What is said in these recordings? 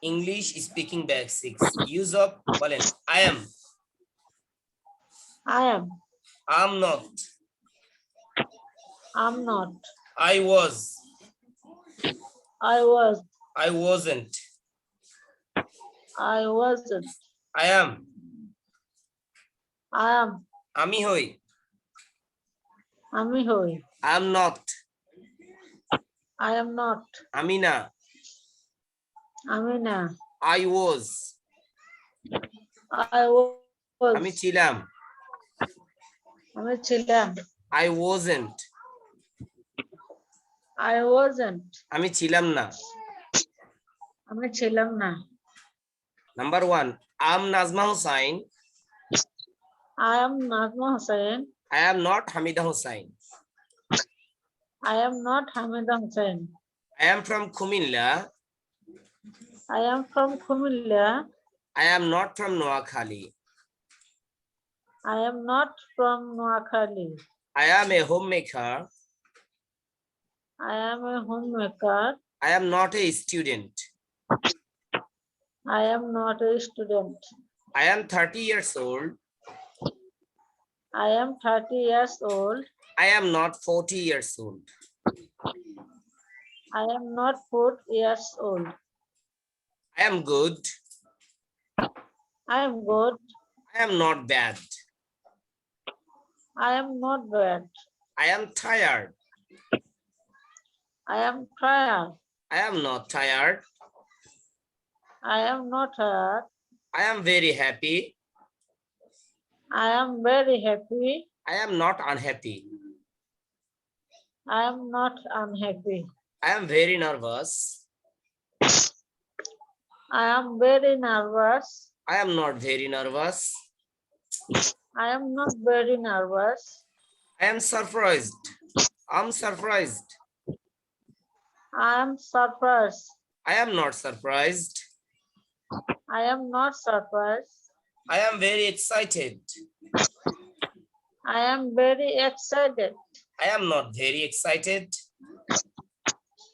English speaking basics. Use of বলেন I am. I am. I'm not. I'm not. I was. I was. I wasn't. I wasn't. I am. I am. আমি হই. আমি হই. I'm not. I am not. আমি না. আমি না. I was. I was. আমি ছিলাম. আমি ছিলাম. I wasn't. I wasn't. আমি ছিলাম না. আমি ছিলাম না. Number 1. I'm Nazma Hussain. I am Nazma Hussain. I am not Hamida Hussain. I am not Hamida Hussain. I am from Kumilla. I am from Kumilla. I am not from Noakhali. I am not from Noakhali. I am a homemaker. I am a homemaker. I am not a student. I am not a student. I am 30 years old. I am 30 years old. I am not 40 years old. I am not 4 years old. I am good. I am good. I am not bad. I am not bad. I am tired. I am tired. I am not tired. I am not tired. I am very happy. I am very happy. I am not unhappy. I am not unhappy. I am very nervous. I am very nervous. I am not very nervous. I am not very nervous. I am surprised. I'm surprised. I am surprised. I am not surprised. I am not surprised. I am very excited. I am very excited. I am not very excited.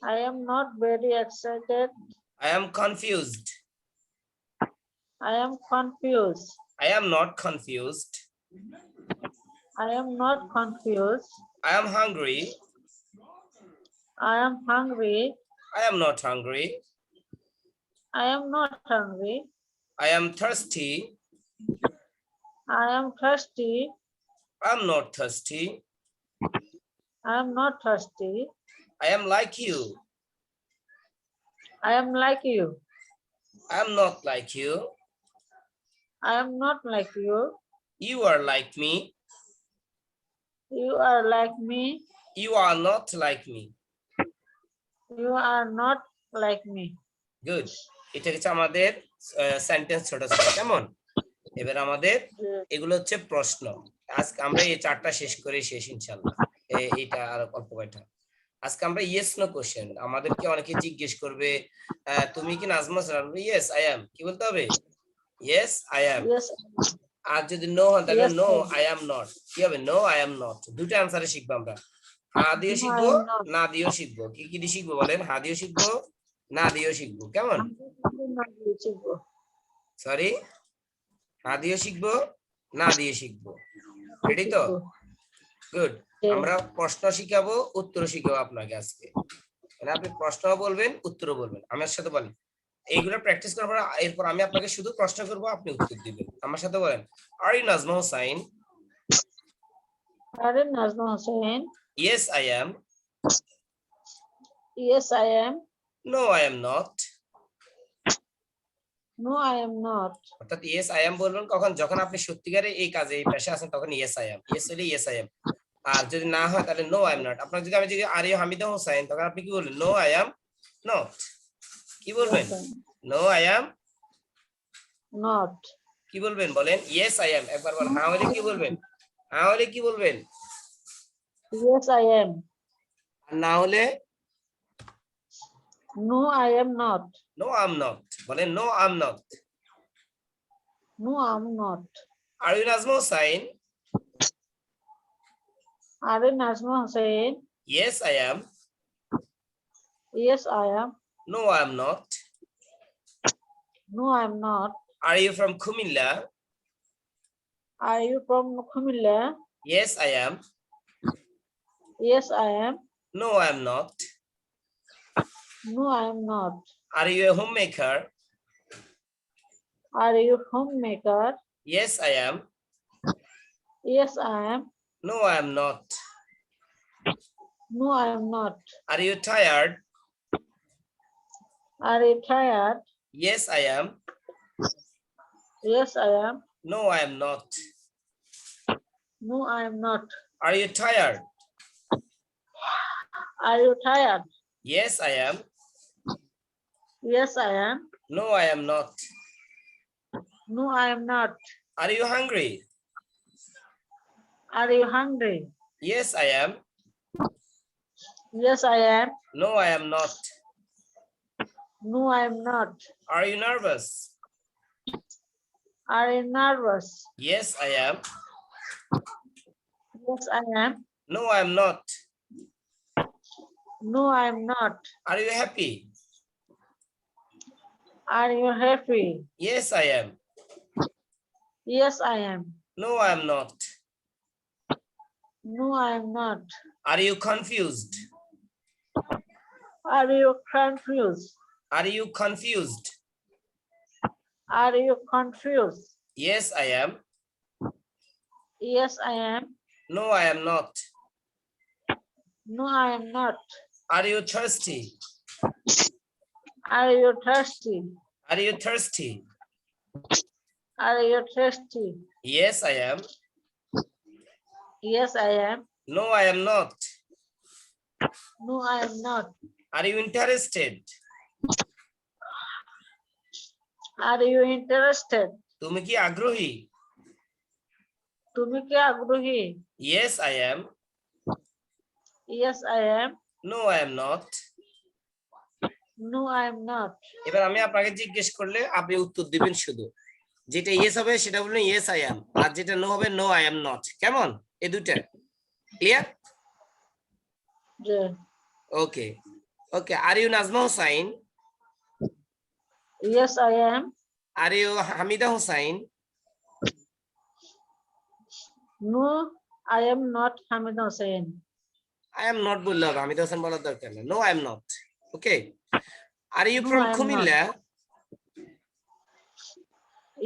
I am not very excited. I am confused. I am confused. I am not confused. I am not confused. I am hungry. I am hungry. I am not hungry. I am not hungry. I am thirsty. I am thirsty. I am not thirsty. I am not thirsty. I am like you. I am like you. I am not like you. I am not like you. You are like me. You are like me. You are not like me. You are not like me. Good. এটা হচ্ছে আমাদের sentence ছোট ছোট কেমন এবার আমাদের এগুলো হচ্ছে প্রশ্ন আজকে আমরা এই চারটা শেষ করে শেষ ইনশাআল্লাহ এইটা আর অল্প কয়টা আজকে আমরা ইয়েস নো কোশ্চেন আমাদেরকে অনেকে জিজ্ঞেস করবে তুমি কি Nazma sir yes I am কি বলতে হবে ইয়েস আই অ্যাম Yes. আর যদি নো হয় তাহলে Yes, no sir. I am not কি হবে নো আই অ্যাম নট দুটো অ্যানসারে শিখবো আমরা হা দিয়ে No, I শিখবো am not. না দিয়েও শিখবো কি কি দিয়ে শিখবো বলেন হা দিয়েও শিখবো না দিয়েও শিখবো কেমন সরি হা দিয়েও শিখবো না দিয়ে শিখবো রেডি তো গুড আমরা প্রশ্ন শিখাবো উত্তর শিখাবো আপনাকে আজকে মানে আপনি প্রশ্ন বলবেন উত্তর বলবেন আমার সাথে বলেন এইগুলো প্র্যাকটিস করার পর এরপর আমি আপনাকে শুধু প্রশ্ন করব আপনি উত্তর দিবেন আমার সাথে বলেন are you Nazma Hussain Are you Nazma Hussain? Yes I am Yes, I am. No I am not No, I am not. অর্থাৎ ইয়েস আই অ্যাম বলবেন কখন যখন আপনি সত্যিকারে এই কাজে এই পেশায় আছেন তখন ইয়েস আই অ্যাম ইয়েস হলে ইয়েস আই অ্যাম আর যদি না হয় তাহলে নো আই এম নট আপনার যদি আমি যদি আর ইউ হামিদা হোসাইন তখন আপনি কি বলবেন নো আই অ্যাম নট কি বলবেন নো আই অ্যাম Not. কি বলবেন বলেন ইয়েস আই অ্যাম একবার বলেন হ্যাঁ হলে কি বলবেন হ্যাঁ হলে কি বলবেন Yes, I am. আর না হলে No, I am not. No I am not বলেন no I am not No, I'm not. Are you Nazma Hussain Are you Nazma Hussain? Yes I am Yes, I am. No I am not No, I'm not. Are you from Kumilla? Are you from Kumilla? Yes, I am. Yes, I am. No, I am not. No, I'm not. Are you a homemaker? Are you homemaker? Yes, I am. Yes, I am. No, I am not. No, I am not. Are you tired? Are you tired? Yes, I am. Yes, I am. No, I am not. No, I am not. Are you tired? Are you tired? Yes, I am. Yes, I am. No, I am not. No, I am not. Are you hungry? Are you hungry? Yes, I am. Yes, I am. No, I am not. No, I am not. Are you nervous? Are you nervous? Yes, I am. Yes, I am. No, I am not. No, I am not. Are you happy? Are you happy? Yes, I am. Yes, I am. No, I am not. No, I am not. Are you confused? Are you confused? Are you confused? Are you confused? Yes, I am. Yes, I am. No, I am not. No, I am not. Are you thirsty? Are you thirsty? Are you thirsty? Are you thirsty? Yes, I am. Yes, I am. No, I am not. No, I am not. Are you interested? Are you interested? তুমি কি আগ্রহী? তুমি কি আগ্রহী? Yes, I am. Yes, I am. No, I am not. No, I am not. এবার আমি আপনাকে জিজ্ঞেস করলে আপনি উত্তর দিবেন শুধু। যেটা ইয়েস হবে সেটা বলবেন ইয়েস আই অ্যাম, আর যেটা নো হবে নো আই অ্যাম নট। কেমন? এই দুইটা clear? Yeah. Okay okay. Are you Nazma Hussain? Yes, I am. Are you Hamida Hussain? No, I am not Hamid Hussain. I am not বললে হবে, হামিদা হোসেন বলার দরকার নেই। No I am not. Okay. Are you No, from I am Comilla?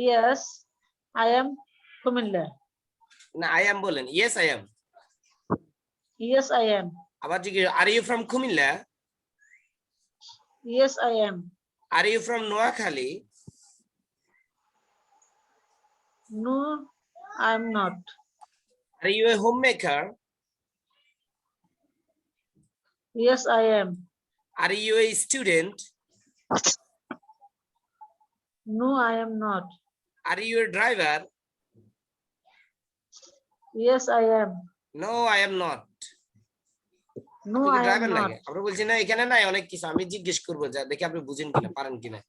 Yes, I am Kumilla. না I am বলেন। Yes I am. Yes, I am. আবার জিজ্ঞেস are you from Comilla? Yes, I am. Are you from Noakhali? No, I'm not. Are you a homemaker? Yes, I am. Are you a student? No, I am not. Are you a driver? Yes, I am. No I am not. No, I am driver not. লাগে? আমরা বলছি না এখানে নাই অনেক কিছু, আমি জিজ্ঞেস করবো যা দেখি আপনি বুঝেন কিনা, পারেন কিনা।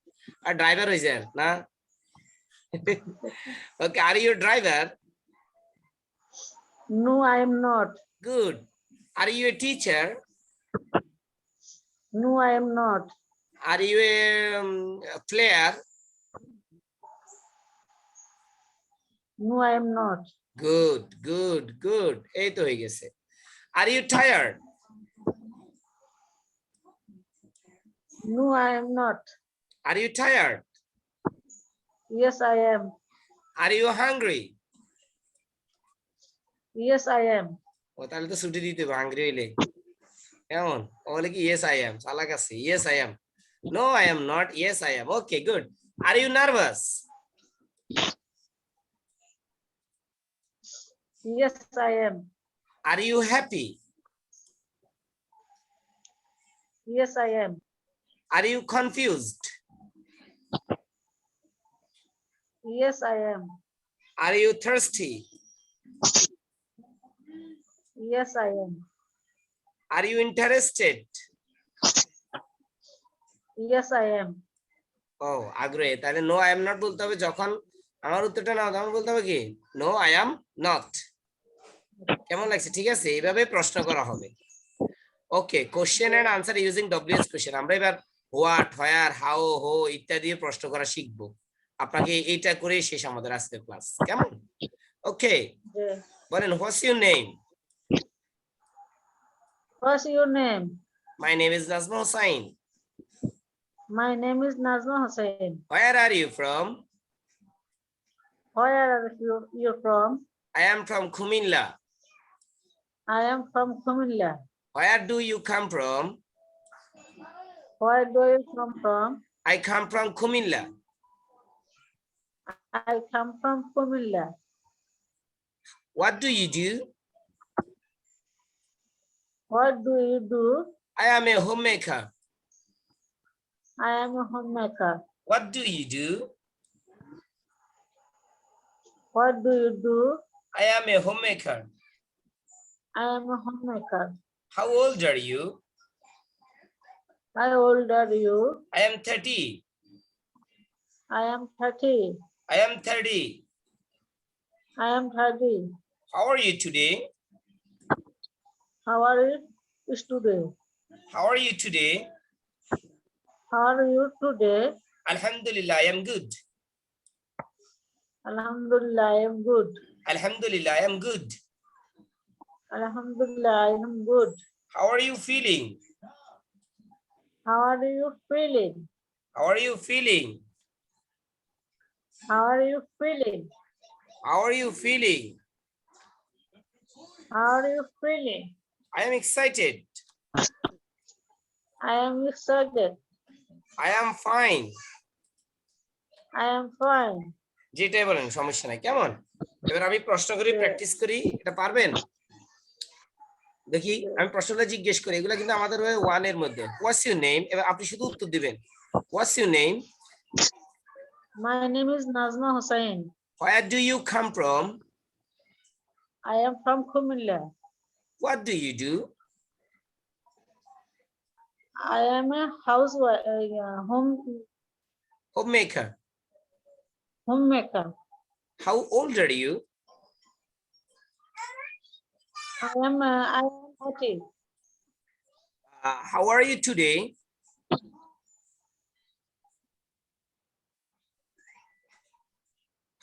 আর ড্রাইভার হয়ে যান না? Okay. Are you driver? No, I am not. Good. Are you a teacher? No, I am not. Are you a player? No, I am not. Good good good, এই তো হয়ে গেছে। Are you tired? No, I am not. Are you tired? Yes, I am. Are you hungry? Yes, I am. ও তাহলে তো ছুটি দিতে হবে হাংরি হইলে। কেমন? ও বলে কি ইয়েস আই এম, চালাক আছে। Yes I am. No I am not. Yes I am. Okay good. Are you nervous? Yes, I am. Are you happy? Yes, I am. Are you confused? Yes, I am. Are you thirsty? Yes, I am. Are you interested? Yes, I am. ও আগ্রহী। তাহলে no I am not বলতে হবে যখন আমার উত্তরটা নাও, তখন বলতে হবে কি নো আই এম নট। কেমন লাগছে? ঠিক আছে, এইভাবে প্রশ্ন করা হবে। Okay, question and answer using W S question. আমরা এবার হোয়াট, হোয়ার, হাউ, হো ইত্যাদি প্রশ্ন করা শিখবো। আপনাকে এইটা করে শেষ আমাদের আজকের ক্লাস, কেমন? ওকে, জি। বলেন what's your name? What's your name? My name is Nazma Hussain. My name is Nazma Hussain. Where are you from? Where are you from? I am from Comilla. I am from Kumilla. Where do you come from? Where do you come from? I come from Comilla. I come from Kumilla. What do you do? What do you do? I am a homemaker. I am a homemaker. What do you do? What do you do? I am a homemaker. I am a homemaker. How old are you? How old are you? I am 30. I am 30. I am 30. I am 30. How are you today? How are you today? How are you today? How are you today? Alhamdulillah, I am good. Alhamdulillah, I am good. Alhamdulillah, I am good. Alhamdulillah, I am good. How are you feeling? How are you feeling? How are you feeling? How are you feeling? How are you feeling? How are you feeling? I am excited. I am excited. I am fine. I am fine. যেটাই বলেন সমস্যা নাই, কেমন? এবার আমি প্রশ্ন করি, practice করি, এটা পারবেন? দেখি আমি প্রশ্নটা জিজ্ঞেস করি, এগুলা কিন্তু আমাদের ওয়ান এর মধ্যে। হোয়াটস ইউর নেম? এবার আপনি শুধু উত্তর দিবেন। হোয়াটস your name? My name is Nazma Hussain. Where do you come from? I am from Kumilla. What do you do? I am a housewife, Homemaker. homemaker. How old are you? I am 30. How are you today?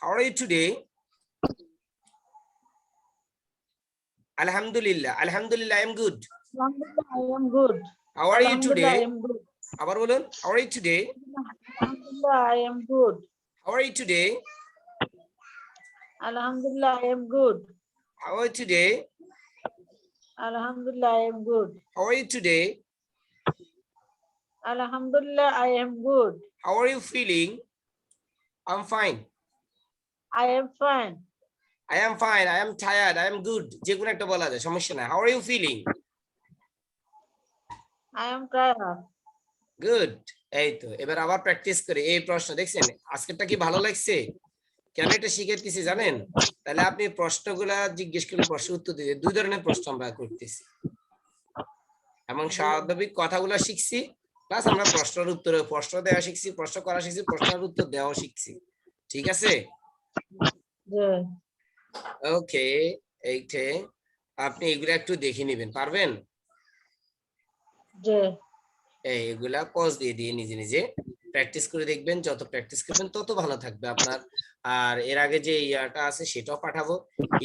How are you today? Alhamdulillah. Alhamdulillah, I am good. Alhamdulillah, I am good. How are you Alhamdulillah, I today? am good. আবার বলুন, how are you today? Alhamdulillah, I am good. How are you today? Alhamdulillah, I am good. How are you today? Alhamdulillah, I am good. How are you today? Alhamdulillah, I am good. How are you feeling? I'm fine. I am fine. I am fine. I am tired. I am good. যে কোনো একটা বলা যায়, সমস্যা নাই। How are you feeling? I am tired. Good. এই তো, এবার আবার প্র্যাকটিস করে এই প্রশ্ন দেখছেন, আজকেরটা কি ভালো লাগছে? কেন এটা শিখাইতেছি জানেন? তাহলে আপনি প্রশ্নগুলা জিজ্ঞেস করলে প্রশ্ন উত্তর দিতে, দুই ধরনের প্রশ্ন আমরা করতেছি এবং স্বাভাবিক কথাগুলো শিখছি, প্লাস আমরা প্রশ্নের উত্তরে প্রশ্ন দেওয়া শিখছি, প্রশ্ন করা শিখছি, প্রশ্নের উত্তর দেওয়া শিখছি। ঠিক আছে? Yeah. ওকে, এইটা আপনি এগুলা একটু দেখে নেবেন, পারবেন? Yeah. এগুলা পজ দিয়ে দিয়ে নিজে নিজে প্র্যাকটিস করে দেখবেন, যত প্র্যাকটিস করবেন তত ভালো থাকবে আপনার। আর এর আগে যে ইয়াটা আছে সেটাও পাঠাবো,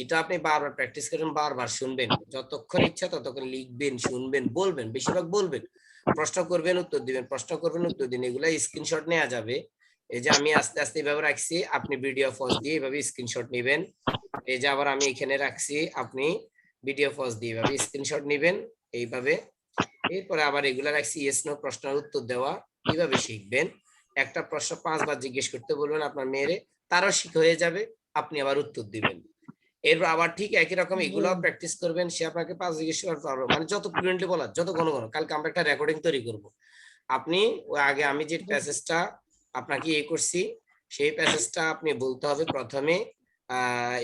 এটা আপনি বারবার প্র্যাকটিস করবেন, বারবার শুনবেন, যতক্ষণ ইচ্ছা ততক্ষণ লিখবেন, শুনবেন, বলবেন, বেশিরভাগ বলবেন, প্রশ্ন করবেন, উত্তর দিবেন, প্রশ্ন করবেন, উত্তর দিন, এগুলা স্ক্রিনশট নেওয়া যাবে। এই যে আমি আস্তে আস্তে এইভাবে রাখছি, আপনি ভিডিও পজ দিয়ে এইভাবে স্ক্রিনশট নেবেন। এই যে আবার আমি এখানে রাখছি, আপনি ভিডিও পজ দিয়ে এইভাবে স্ক্রিনশট নেবেন এইভাবে। এরপরে আবার এগুলা রাখছি ইয়েস নো প্রশ্নের উত্তর দেওয়া, কিভাবে শিখবেন। একটা প্রশ্ন 5 বার জিজ্ঞেস করতে বলবেন আপনার মেয়েরে, তারও শিখ হয়ে যাবে, আপনি আবার উত্তর দিবেন। এরপর আবার ঠিক একই রকম এগুলাও প্র্যাকটিস করবেন, সে আপনাকে 5 জিজ্ঞেস করতে পারবে, মানে যত ফ্লুয়েন্টলি বলা, যত ঘন ঘন। কালকে আমরা একটা রেকর্ডিং তৈরি করব, আপনি ওই আগে আমি যে প্যাসেজটা আপনাকে করছি সেই প্যাসেজটা আপনি বলতে হবে প্রথমে,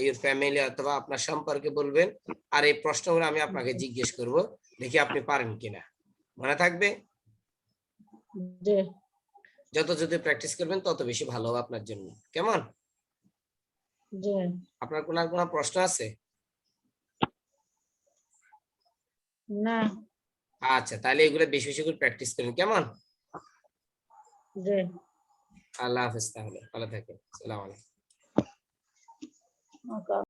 ইউর ফ্যামিলি অথবা আপনার সম্পর্কে বলবেন, আর এই প্রশ্নগুলো আমি আপনাকে জিজ্ঞেস করব, দেখি আপনি পারেন কিনা। মনে থাকবে? Yeah. যত যত প্র্যাকটিস করবেন তত বেশি ভালো হবে আপনার জন্য, কেমন? Yeah. আপনার কোনো প্রশ্ন আছে? না। আচ্ছা, তাহলে এগুলো বেশি বেশি করে প্র্যাকটিস করেন, কেমন? জি। আল্লাহ হাফেজ, তাহলে ভালো থাকেন, আসসালামু আলাইকুম। Okay.